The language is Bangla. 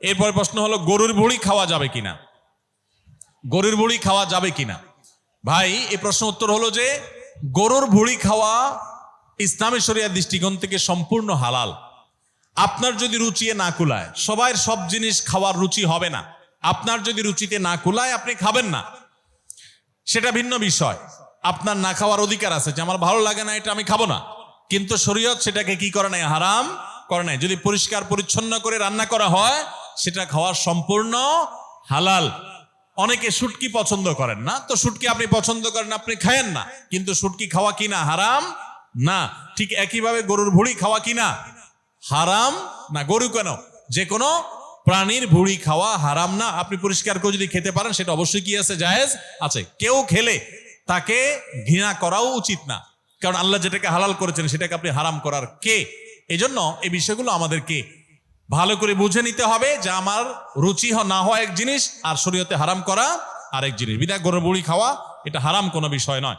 এরপর প্রশ্ন হলো গরুর ভুঁড়ি খাওয়া যাবে কিনা। গরুর ভুঁড়ি খাওয়া যাবে কিনা ভাই, এই প্রশ্ন উত্তর হলো যে গরুর ভুঁড়ি খাওয়া ইসলামী শরিয়ার দৃষ্টিকোণ থেকে সম্পূর্ণ হালাল। আপনার যদি রুচিয়ে না কুলায়, সবার সব জিনিস খাওয়ার রুচি হবে না, আপনার যদি রুচিতে না কুলায় আপনি খাবেন না, সেটা ভিন্ন বিষয়। আপনার না খাওয়ার অধিকার আছে যে আমার ভালো লাগে না, এটা আমি খাবো না, কিন্তু শরীয়ত সেটাকে কি করে নাই, হারাম করে নাই। যদি পরিষ্কার পরিচ্ছন্ন করে রান্না করা হয় সেটা খাওয়ার সম্পূর্ণ হালাল। অনেকে শুটকি পছন্দ করেন না, তো শুটকি আপনি পছন্দ করেন, আপনি খায়েন না, কিন্তু শুটকি খাওয়া কিনা হারাম না। ঠিক একইভাবে গরুর ভুঁড়ি খাওয়া কিনা হারাম না। গরু কেন, যে কোনো প্রাণীর ভুঁড়ি খাওয়া হারাম না। আপনি পরিষ্কার করে যদি খেতে পারেন সেটা অবশ্যই কি আছে, জায়েজ আছে। কেউ খেলে তাকে ঘৃণা করাও উচিত না, কারণ আল্লাহ যেটাকে হালাল করেছেন সেটাকে আপনি হারাম করার কে। এই জন্য এই বিষয়গুলো আমাদেরকে ভালো করে বুঝে নিতে হবে যে আমার রুচি না হওয়া এক জিনিস আর শরীয়তে হারাম করা আরেক জিনিস। বিধায় গরুর ভুঁড়ি খাওয়া এটা হারাম কোনো বিষয় নয়।